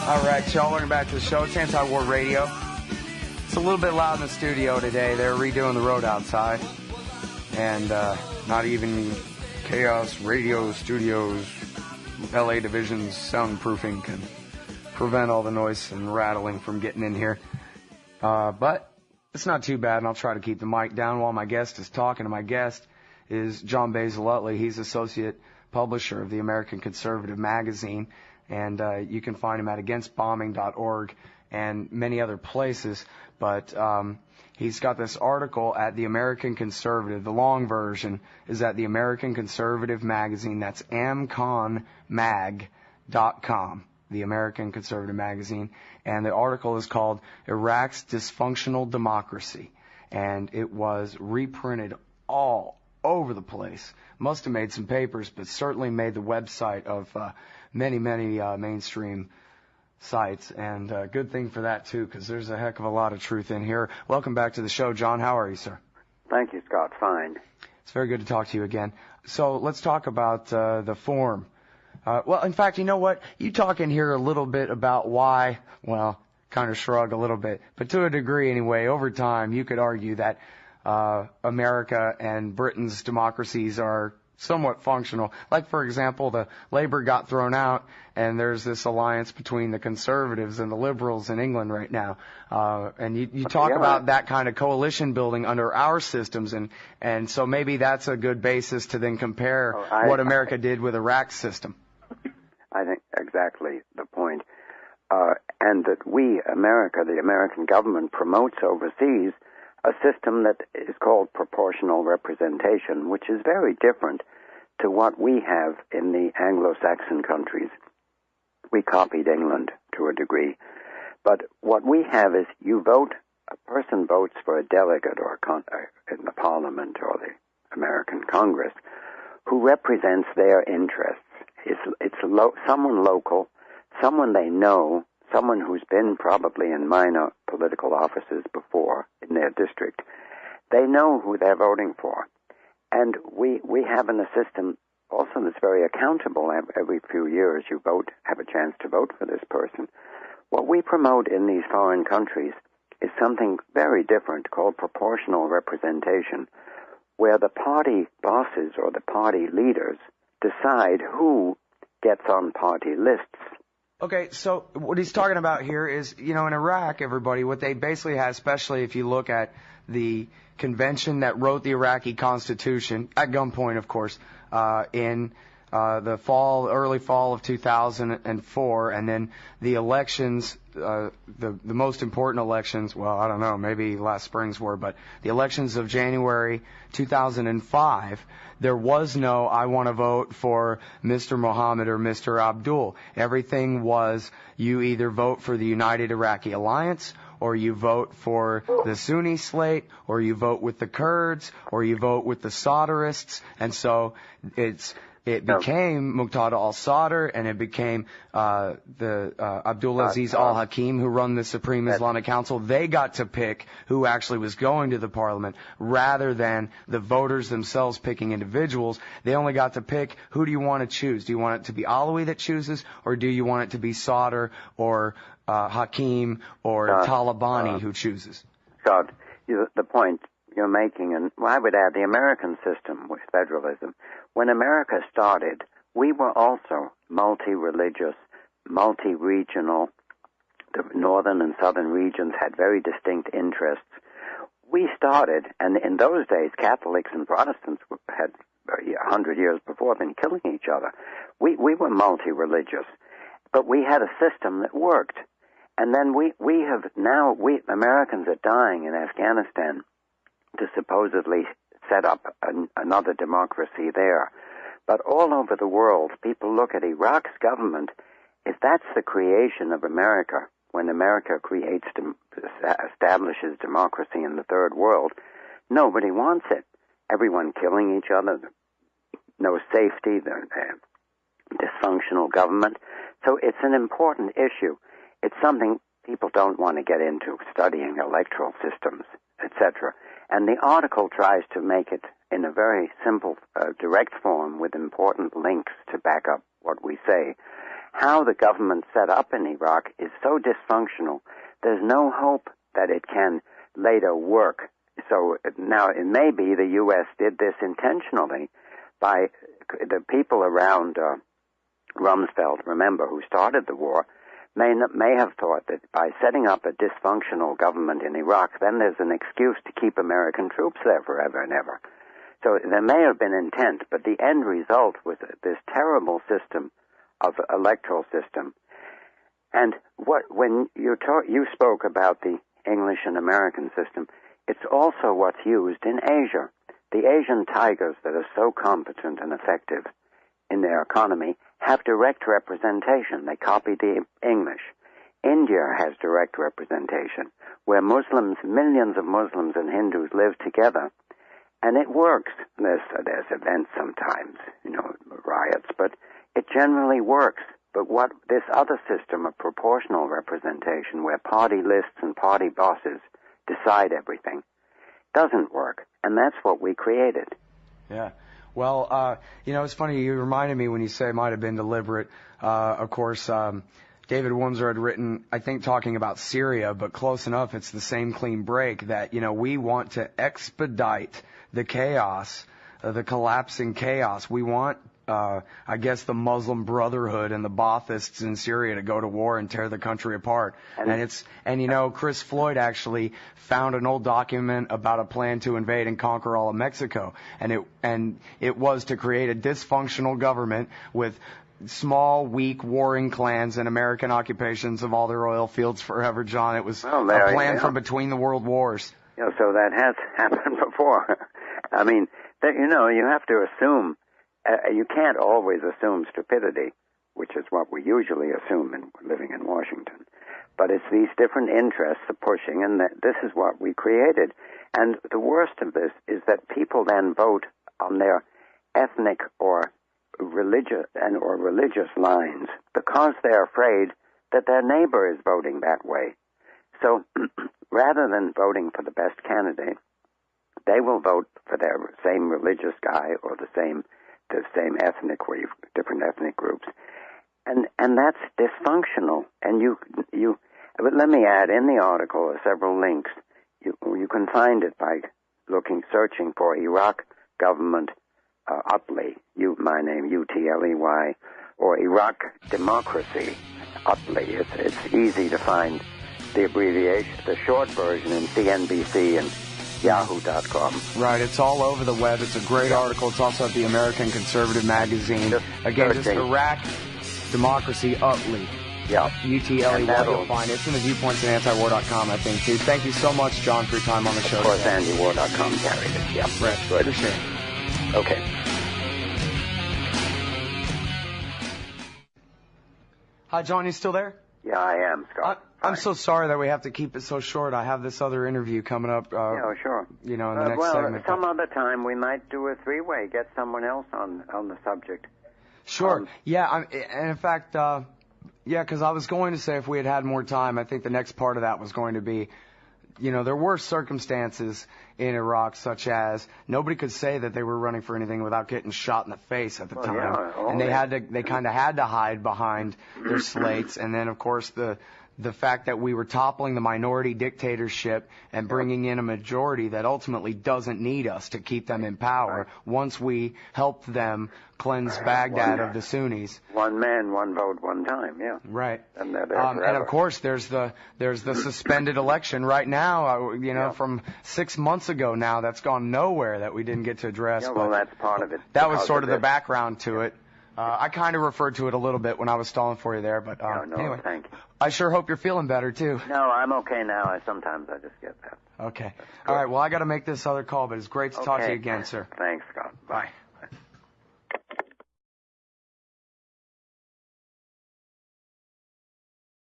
All right, y'all, welcome back to the show. It's Anti-War Radio. It's a little bit loud in the studio today. They're redoing the road outside. And not even Chaos Radio Studios, LA Division's soundproofing can prevent all the noise and rattling from getting in here. But it's not too bad, and I'll try to keep the mic down while my guest is talking. And my guest is Jon Basil Utley. He's associate publisher of the American Conservative magazine, and you can find him at againstbombing.org and many other places. But he's got this article at the American Conservative. The long version is at the American Conservative magazine. That's amconmag.com, the American Conservative magazine. And the article is called Iraq's Dysfunctional Democracy. And it was reprinted all over the place. Must have made some papers, but certainly made the website of many mainstream sites. And good thing for that, too, because there's a heck of a lot of truth in here. Welcome back to the show, Jon. How are you, sir? Thank you, Scott. Fine. It's very good to talk to you again. So let's talk about the form. Well, in fact, you know what? You talk in here a little bit about why, well, kind of shrug a little bit, but to a degree anyway, over time, you could argue that America and Britain's democracies are somewhat functional. Like, for example, the Labour got thrown out, and there's this alliance between the Conservatives and the Liberals in England right now. And you talk about that kind of coalition building under our systems, and so maybe that's a good basis to then compare what America did with Iraq's system. I think exactly the point. And that we, America, the American government, promotes overseas a system that is called proportional representation, which is very different to what we have in the Anglo-Saxon countries. We copied England to a degree. But what we have is you vote, a person votes for a delegate or in the Parliament or the American Congress who represents their interests. It's someone local, someone they know, someone who's been probably in minor political offices before in their district. They know who they're voting for. And we have a system also that's very accountable. Every few years you have a chance to vote for this person. What we promote in these foreign countries is something very different called proportional representation, where the party bosses or the party leaders decide who gets on party lists. Okay, so what he's talking about here is, in Iraq, everybody, what they basically had, especially if you look at the convention that wrote the Iraqi constitution, at gunpoint, of course, in the early fall of 2004, and then the elections, the most important elections, well, I don't know, maybe last spring's were, but the elections of January 2005, there was no, I want to vote for Mr. Mohammed or Mr. Abdul. Everything was, you either vote for the United Iraqi Alliance, or you vote for the Sunni slate, or you vote with the Kurds, or you vote with the Sadrists, and so it became Muqtada al-Sadr, and it became Abdulaziz al-Hakim, who run the Supreme Islamic Council. They got to pick who actually was going to the parliament, rather than the voters themselves picking individuals. They only got to pick, who do you want to choose? Do you want it to be Alawi that chooses, or do you want it to be Sadr or Hakim or Talabani who chooses? God, the point you're making, and I would add the American system with federalism. When America started, we were also multi-religious, multi-regional. The northern and southern regions had very distinct interests. We started, and in those days, Catholics and Protestants had 100 years before been killing each other. We were multi-religious, but we had a system that worked. And then we Americans are dying in Afghanistan to supposedly set up another democracy there. But all over the world, people look at Iraq's government. If that's the creation of America, when America establishes democracy in the third world, nobody wants it. Everyone killing each other, no safety, dysfunctional government. So it's an important issue. It's something people don't want to get into, studying electoral systems, etc. And the article tries to make it in a very simple, direct form with important links to back up what we say. How the government set up in Iraq is so dysfunctional, there's no hope that it can later work. So now it may be the U.S. did this intentionally by the people around Rumsfeld, remember, who started the war, may have thought that by setting up a dysfunctional government in Iraq, then there's an excuse to keep American troops there forever and ever. So there may have been intent, but the end result was this terrible system of electoral system. And when you spoke about the English and American system, it's also what's used in Asia. The Asian tigers that are so competent and effective in their economy have direct representation. They copy the English. India has direct representation, where Muslims, millions of Muslims and Hindus live together, and it works. There's events sometimes, riots, but it generally works. But what this other system of proportional representation, where party lists and party bosses decide everything, doesn't work, and that's what we created. Yeah. Well, it's funny, you reminded me when you say it might have been deliberate. Of course, David Wimser had written, I think, talking about Syria, but close enough, it's the same clean break that, we want to expedite the chaos, the collapsing chaos. We want, I guess, the Muslim Brotherhood and the Baathists in Syria to go to war and tear the country apart. And Chris Floyd actually found an old document about a plan to invade and conquer all of Mexico. And it was to create a dysfunctional government with small, weak, warring clans and American occupations of all their oil fields forever, John. It was a plan from between the world wars. So that has happened before. I mean, you have to assume. You can't always assume stupidity, which is what we usually assume in living in Washington. But it's these different interests are pushing, and this is what we created. And the worst of this is that people then vote on their ethnic or religious lines because they're afraid that their neighbor is voting that way. So rather than voting for the best candidate, they will vote for their same religious guy or the same ethnic, where different ethnic groups, and that's dysfunctional. And but let me add, in the article are several links. You can find it by searching for Iraq government Utley, my name Utley, or Iraq democracy Utley. It's easy to find the abbreviation, the short version in CNBC and Yahoo.com. Right, it's all over the web. It's a great article. It's also at the American Conservative Magazine. Just Iraq Democracy Utley. Yeah. UTLEY, you'll find it. It's in the viewpoints and antiwar.com, I think, too. Thank you so much, John, for your time on the show. Of course, antiwar.com carried it. Yeah, right. Good. Appreciate it. Okay. Hi, John, you still there? Yeah, I am, Scott. I'm so sorry that we have to keep it so short. I have this other interview coming up. Sure. In the next segment. Some other time we might do a three-way, get someone else on the subject. Sure. And in fact, because I was going to say if we had more time, I think the next part of that was going to be, there were circumstances in Iraq such as nobody could say that they were running for anything without getting shot in the face at the time. Yeah, and they kind of had to hide behind their slates. And then, of course, the fact that we were toppling the minority dictatorship and bringing in a majority that ultimately doesn't need us to keep them in power once we helped them cleanse Baghdad of the Sunnis. One man, one vote, one time, yeah. Right. And they're there forever. And of course there's the suspended election right now, from 6 months ago now, that's gone nowhere that we didn't get to address. Yeah, well, that's part of it. That was sort of the background to it. I kind of referred to it a little bit when I was stalling for you there, but anyway. Thank you. I sure hope you're feeling better, too. No, I'm okay now. Sometimes I just get that. Okay. All right, well, I got to make this other call, but it's great to talk to you again, sir. Thanks.